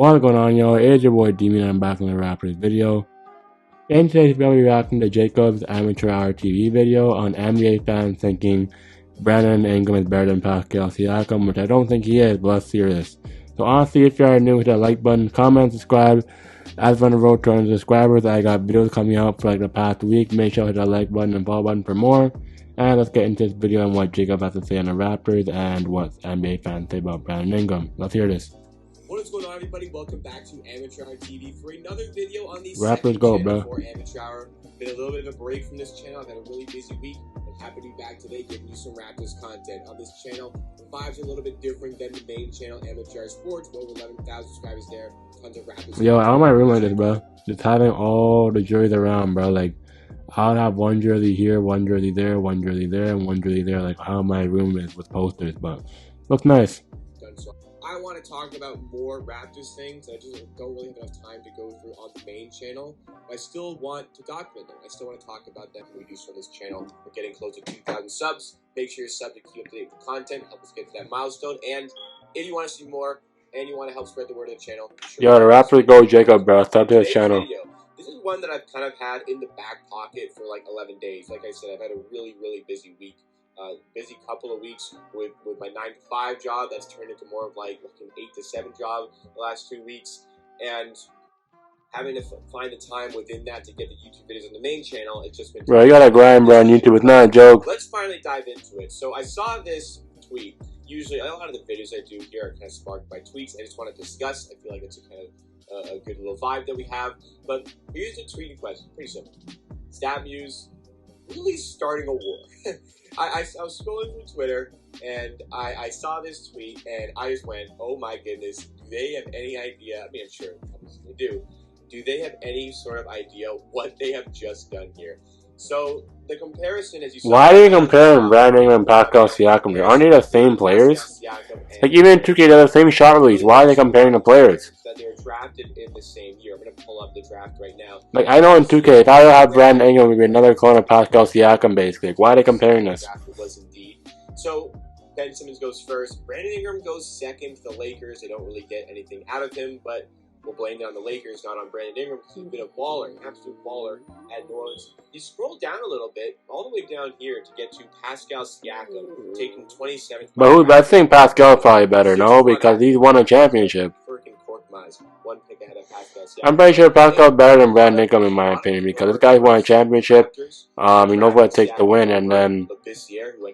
What's going on, y'all? It's your boy Demon, and I'm back on the Raptors video. In today's video, we'll be reacting to Jacob's Amateur Hour TV video on NBA fans thinking Brandon Ingram is better than Pascal Siakam, which I don't think he is, but let's see this. So honestly, if you are new, hit that like button, comment, subscribe. As we're on the road to 100 subscribers, I got videos coming out for like the past week. Make sure to hit that like button and follow button for more. And let's get into this video and what Jacob has to say on the Raptors and what NBA fans say about Brandon Ingram. Let's hear this. What is going on, everybody? Welcome back to Amateur Hour TV for another video on the Raptors go, bro. For Amateur Hour. Been a little bit of a break from this channel. I've had a really busy week. I'm happy to be back today giving you some Raptors content on this channel. The vibes are a little bit different than the main channel, Amateur Hour Sports. With over 11,000 subscribers there. Tons of Raptors. Yo, I want my room like this, bro. Just having all the jerseys around, bro. Like, I'll have one jersey here, one jersey there, one jersey there, and one jersey there. Like how my room is with posters, but looks nice. I want to talk about more Raptors things. I just don't really have enough time to go through on the main channel. But I still want to document them. I still want to talk about them when we do on this channel. We're getting close to 2,000 subs. Make sure you're subbed to keep up to date with the content. Help us get to that milestone. And if you want to see more and you want to help spread the word of the channel, yo, the Raptors go, Jacob, bro. Sub to his channel. This is one that I've kind of had in the back pocket for like 11 days. Like I said, I've had a really, really busy week. Busy couple of weeks with my 9-to-5 job that's turned into more of like an 8-to-7 job the last 2 weeks, and having to find the time within that to get the YouTube videos on the main channel. It's just been, bro, you gotta grind, bro, on YouTube. It's not a joke. Let's finally dive into it. So I saw this tweet. Usually a lot of the videos I do here are kind of sparked by tweets. I just want to discuss. I feel like it's a kind of a good little vibe that we have. But here's the tweet in question. Pretty simple. Stab Muse really starting a war. I was scrolling through Twitter, and I saw this tweet, and I just went, oh my goodness, do they have any idea? I mean, I'm sure they do. Do they have any sort of idea what they have just done here? So, the comparison, as you saw... Why are you comparing Brandon Ingram and Pascal Siakam? Aren't they the same players? Like, even in 2K, they're the same shot release. Why are they comparing the players? That they were drafted in the same year. I'm going to pull up the draft right now. Like, I know in 2K, if I had Brandon Ingram, it would be another clone of Pascal Siakam, basically. Like, why are they comparing this? It was indeed. So, Ben Simmons goes first. Brandon Ingram goes second to the Lakers. They don't really get anything out of him, but we'll blame it on the Lakers, not on Brandon Ingram, because he's been a baller, an absolute baller at New Orleans. You scroll down a little bit, all the way down here to get to Pascal Siakam, taking 27th. But I think Pascal is probably better, no? Because he's won a championship. One pick ahead of Pascal Siakam. I'm pretty sure Pascal is better than Brandon Ingram, in my opinion, because this guy's won a championship. He knows what it takes to win, and then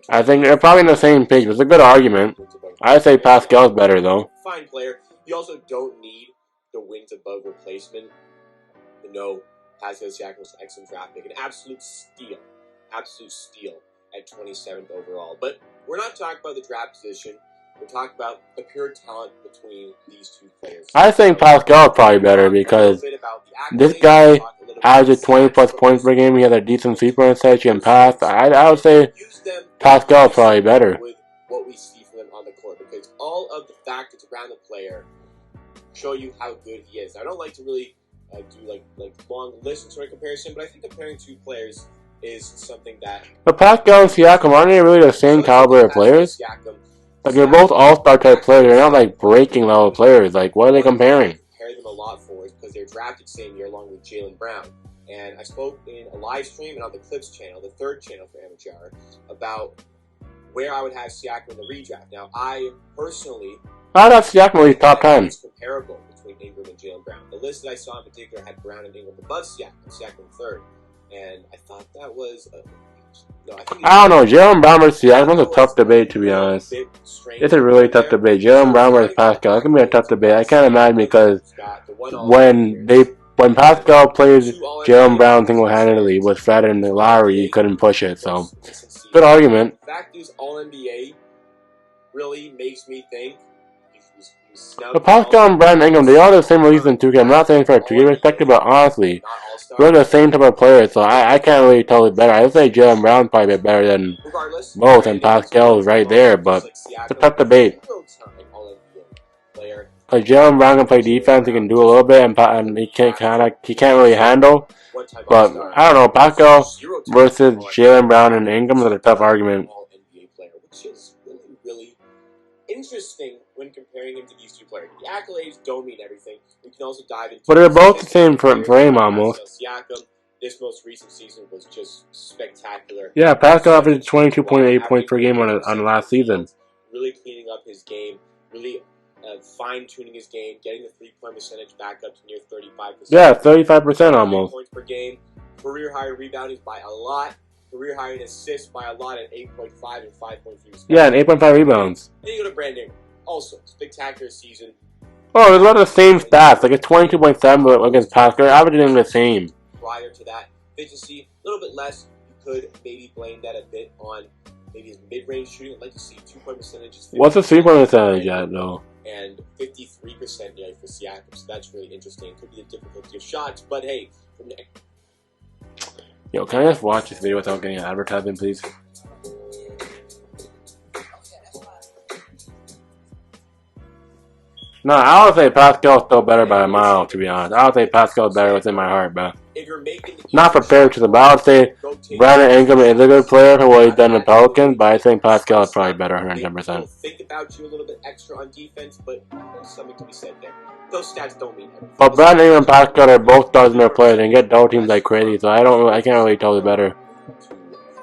I think they're probably on the same page. It's a good argument. I'd say Pascal's better, though. Fine player. You also don't need the wins above replacement. You know, Pascal Siakam was an excellent draft pick. An absolute steal. Absolute steal at 27th overall. But we're not talking about the draft position. We're talking about the pure talent between these two players. I think Pascal is probably better because this guy averages 20-plus points per game. He has a decent three-point percentage and pass. I would say Pascal is probably better. With what we see from them on the court, because all of the factors around the player show you how good he is. I don't like to really do like long lists and sort of comparison, but I think comparing two players is something that. But Pascal and Siakam, aren't they really the same caliber of players? Like, they're both all-star type players. They're not like breaking level players. Like, what are they comparing? Compare them a lot for is because they're drafted same year along with Jaylen Brown. And I spoke in a live stream and on the Clips channel, the third channel for Amateur Hour, about where I would have Siakam in the redraft. Now, I personally, I'd have Siakam at least top 10. It's comparable between Ingram and Jaylen Brown. The list that I saw in particular had Brown and Ingram above Siakam third. And I thought that was I don't know. Jaylen Brown versus Siakam is a tough debate, to be honest. It's a really tough debate. Jaylen Brown versus Pascal. It's gonna be a tough debate. I can't imagine because when Pascal plays Jaylen Brown single-handedly with Fred and Lowry, he couldn't push it. So, good argument. The fact is, All NBA really makes me think. But Pascal and Brandon Ingram, they all have the same release in 2K. I'm not saying for 2K perspective, but honestly, they're the same type of players, so I can't really tell it better. I would say Jaylen Brown's probably a bit better than both, and Pascal is right there, but it's a tough debate. Because Jaylen Brown can play defense, he can do a little bit, and he can't really handle. But I don't know, Pascal versus Jaylen Brown and Ingram is a tough argument. Which is really, really interesting when comparing him to these two players. The accolades don't mean everything. We can also dive into. But they're both the same frame almost. Pascal Siakam, this most recent season was just spectacular. Yeah, Pascal averaged 22.8 points per game on last season. Really cleaning up his game, really fine-tuning his game, getting the three-point percentage back up to near 35%. Yeah, 35% almost. Points per game, career high rebounding by a lot, career high in assists by a lot at 8.5 and 5.3. Yeah, and 8.5 rebounds. Then you go to Brandon, also spectacular season. Oh, it's a lot of the same stats, like a 22.7 against Pascal, averaging the same. Prior to that, efficiency, a little bit less. You could maybe blame that a bit on maybe his mid-range shooting. I'd like to see 2-point percentages. What's the 3-point percentage at, though? And 53% nearly for Siakam, so that's really interesting. Could be the difficulty of shots, but hey. Yo, can I just watch this video without getting an advertisement, please? No, I would say Pascal's still better by a mile, to be honest. I would say Pascal's better within my heart, bro. Not for favoritism, but I would say Brandon Ingram is a good player for what he's done in the Pelicans, but I think Pascal is probably better 110%. Think about you a little bit extra on defense, but there's something to be said there. Those stats don't mean everything. But Brandon Ingram and Pascal are both stars in their players and get double teams like crazy, so I can't really tell who's better.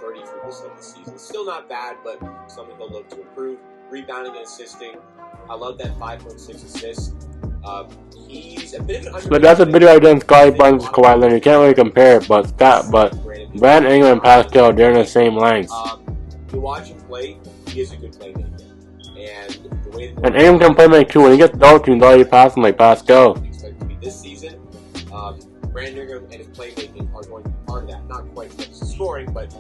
33% this season. Still not bad, but something he'll look to improve. Rebounding and assisting. I love that 5.6 assists. He's a bit of an But that's a video against Scottie Barnes and Kawhi Leonard. You can't really compare it, but Brandon Ingram and Pascal, they're in the same length. You watch him play, he is a good playmaker. And Ingram can play make too. When he gets double teams, all you pass him like Pascal. Expected to be this season. Brandon Ingram and his playmaking are going to be part of that. Not quite as much as scoring, but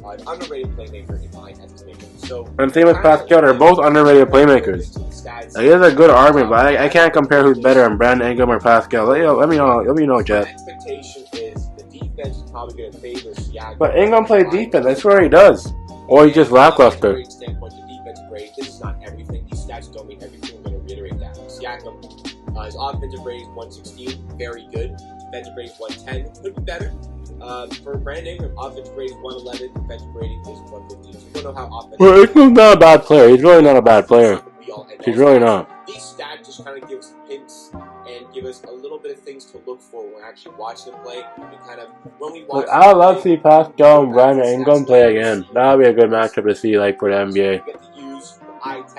an underrated playmaker in my estimation. So, and same with Pascal, they're both underrated playmakers. It is a good argument, but I can't compare who's better in Brandon Ingram or Pascal. Let me know, Jet. My expectation is the defense is probably going to favor Siakam. But Ingram plays defense. I swear he does. Or he's just lackluster. Standpoint, the defense grade. This is not everything. These stats don't mean everything. I'm going to reiterate that. Siakam, his offensive rating is 116, very good. Defensive rating is 110, could be better. For Brandon Ingram, offensive rating is 111, defensive rating is 115. So you don't know how offensive. Well, Ingram's not a bad player. He's really not a bad player. He's really not. These stats just kind of give us hints and give us a little bit of things to look for when we're actually watching them play. And kind of when we watch. I would love to see Pascal and Brandon Ingram play again. That would be a good matchup to see, like for the NBA.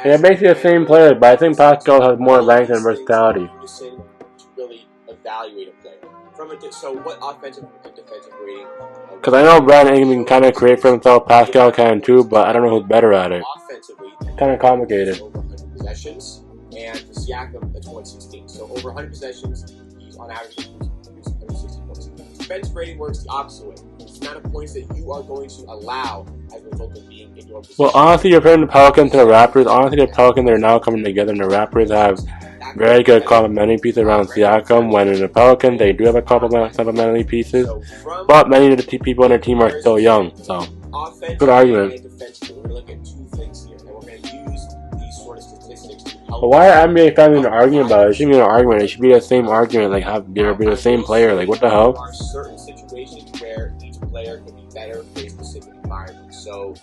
They're basically the same players, but I think Pascal has more length and versatility. To really evaluate a player. So what offensive and defensive rating? Because I know Brandon Ingram can kind of create for himself. Pascal can too, but I don't know who's better at it. Offensively, kind of complicated. Over 100 possessions, and for Siakam, that's 116. So over 100 possessions, he's on average producing 160 points. Defense rating works the opposite way. It's the amount of points that you are going to allow as a result of being in your position. Well, honestly, you're putting the Pelicans to the Raptors. Honestly, the Pelicans are now coming together, and the Raptors have very good complementary pieces around Siakam. When in the Pelicans, they do have a complementary pieces, but many of the people on their team are still young. So, good argument. But why are NBA fans even arguing about it? It shouldn't be an argument. It should be the same argument. Like, be the same player. Like, what the hell? There are certain situations where each player can be better for a specific environment. So,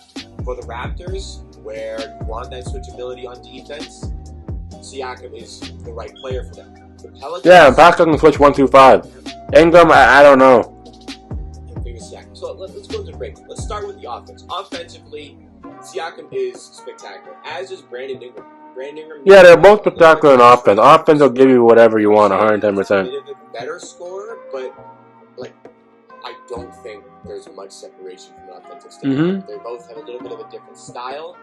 for the Raptors, where you want that switchability on defense, Siakam is the right player for them. The Pelicans, yeah, Pascal can switch 1-2-5. Ingram, I don't know. So let's go to the break. Let's start with the offense. Offensively, Siakam is spectacular, as is Brandon Ingram. Yeah, they're both spectacular in offense. Offense will give you whatever you want, 110%. Better scorer, but I don't think there's much separation from an offensive standpoint. They both have a little bit of a different style.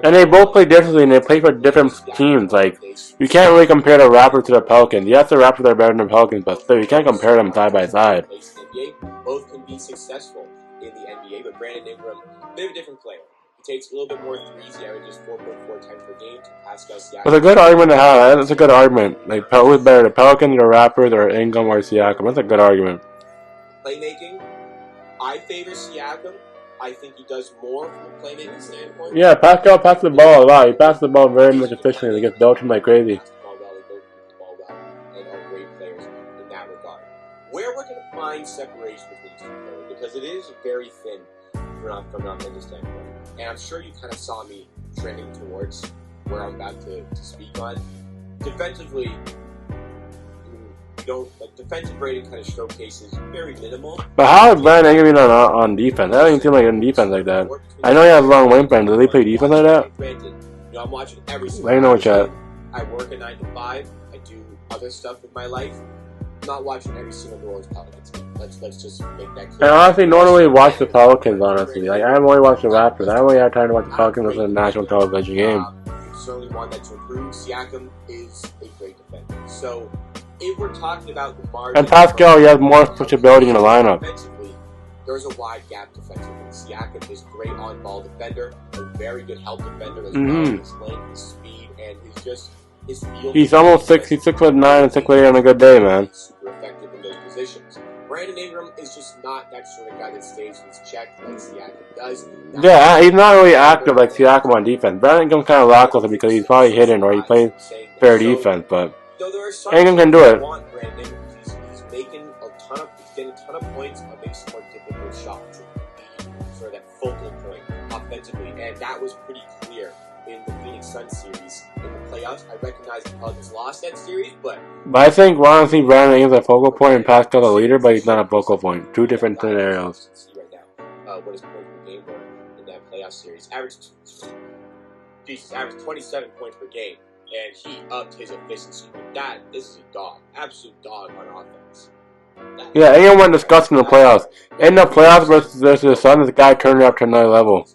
And they both play differently, and they play for different teams. Like, you can't really compare the Raptors to the Pelicans. Yes, the Raptors are better than the Pelicans, but still, you can't compare them side by side. Both can be successful in the NBA, but Brandon Ingram, a bit of a different player. Takes a little bit more threes. He averages 4.4 times per game. Pascal Siakam. That's a good argument to have. That's a good argument. Like, who's better, the Pelicans, or Raptors, or Ingram, or Siakam? That's a good argument. Playmaking, I favor Siakam. I think he does more from a playmaking standpoint. Yeah, Pascal passes the ball a lot. He passes the ball very much efficiently. He gets doubled like crazy. And are great players in that regard. Where we're going to find separation between these two players, because it is very thin from an offensive standpoint. And I'm sure you kind of saw me trending towards where I'm about to speak on. Defensively, defensive rating kind of showcases very minimal. But how is Brandon Ingram on defense? I don't even seem like on defense like that. I know he has long wingspan. Does he play defense like that? Granted, I'm watching every single Let me know, chat. I work a 9 to 5. I do other stuff with my life. I'm not watching every single New Orleans Pelicans game. Let's just make that clear. I honestly normally watch the Pelicans, honestly. Like, I only watch the Raptors. I don't really have time to watch the Pelicans unless it's a national television game. Certainly want that to improve. Siakam is a great defender. So, if we're talking about the margin... And Pascal, he has more switchability in the lineup. Defensively, there's a wide gap defensively. Siakam is great on-ball defender, a very good help defender as well. His length, his speed, and his feel. He's almost 6. He's 6'9" and 6'8" on a good day, man. Super effective in those positions. Brandon Ingram is just not that sort of guy that stays in his check like Siakam does. Yeah, he's not really active like Siakam on defense. Brandon Ingram's kind of lackluster because he's probably hidden or he plays fair defense, but Ingram can do it. He's getting a ton of points on making some more difficult shots. Sort of that focal point offensively, and that was pretty clear in the Phoenix Suns series. In the playoffs, I recognize the Pelicans lost that series, but I think honestly Brandon Ingram's a focal point and Pascal's a leader, but he's not a focal point. Two different scenarios. See right now what his points per game were in that playoff series. Averaged 27 points per game, and he upped his efficiency. This is a dog, absolute dog on offense. Yeah, Ingram went disgusting in the playoffs. In the playoffs versus the Suns, the guy turned it up to another level.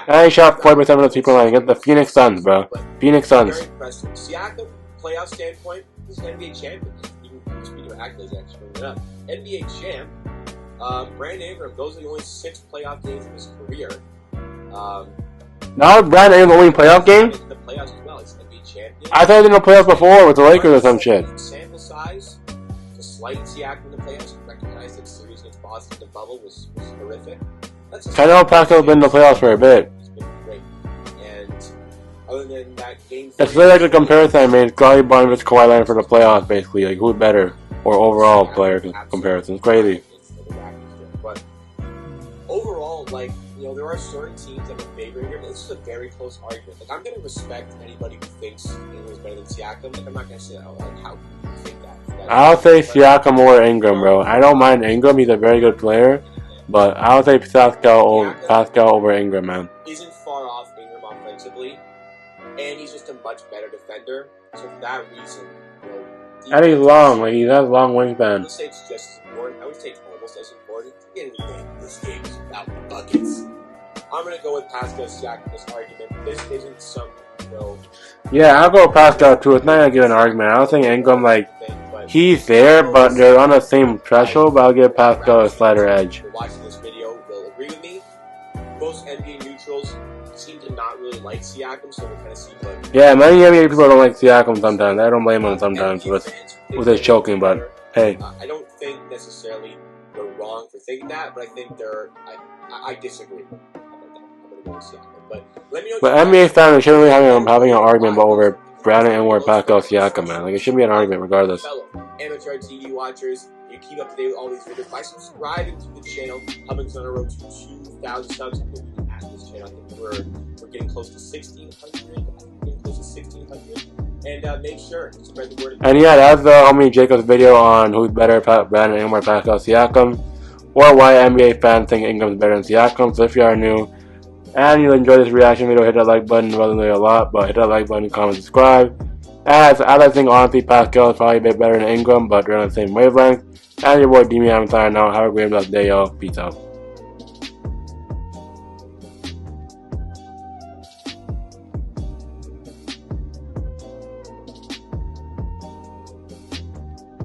And he shot 40% of the 3-point line against the Phoenix Suns, bro. Phoenix Suns. Very impressive. Siakam, playoff standpoint, he's an NBA champion. Speaking of accolades, actually bring it up. NBA champ. Brandon Ingram, those are the only 6 playoff games in his career. Now Brandon Ingram's only playoff game? The playoffs as well. It's NBA champion. I thought he was in the playoffs before with the Lakers or some shit. Sample size. The slight Siakam in the playoffs. Recognize that series against Boston in the bubble was horrific. I know Pascal's been in the playoffs for a bit. It's been great. And other than that game... It's really like a comparison I made. Scottie Barnes versus Kawhi Leonard for the playoffs, basically. Like, who's better? Or overall player comparison. It's crazy. But overall, like, there are certain teams that are favoring him. This is a very close argument. Like, I'm going to respect anybody who thinks Ingram's better than Siakam. Like, I'm not going to say, how do you think that? I'll say Siakam over Ingram, bro. I don't mind Ingram. He's a very good player. But I'll say Pascal over Ingram, man. Isn't far off Ingram offensively, and he's just a much better defender. So for that reason, and he's long, like he has long wingspan. I would say it's just as important. I would say it's almost as important. Getting this game is about the buckets. I'm gonna go with Pascal Siakam in this argument. This isn't some, Yeah, I'll go with Pascal too. It's not gonna give an argument. I don't think Ingram he's there, but they're on the same threshold. But I'll give Pascal a slighter edge. Watching this video will agree with me. Most NBA neutrals seem to not really like Siakam, so we'll kind of see what. Yeah, many NBA people don't like Siakam sometimes. I don't blame them sometimes with his choking, but hey. I don't think necessarily they're wrong for thinking that, but I think I disagree. I'm gonna go with Siakam, but let me know. But NBA fans shouldn't really having an argument over Brandon Ingram, Pascal Siakam, man. Like, it shouldn't be an argument regardless. Fellow amateur TV watchers, you keep up to date with all these videos by subscribing to the channel. Humming's on a road to 2,000 subs. At this channel, I think we're getting close to 1,600. And make sure to spread the word. And yeah, that's the homie Jacob's video on who's better, Brandon Ingram or Pascal Siakam, or why NBA fans think Ingram's better than Siakam. So if you are new and you enjoy this reaction video, hit that like button. It wasn't really a lot, but hit that like button, comment, subscribe. As I think honestly Pascal is probably a bit better than Ingram, but they're on the same wavelength. And your boy Demi, I'm signing out. Have a great day, y'all. Peace out.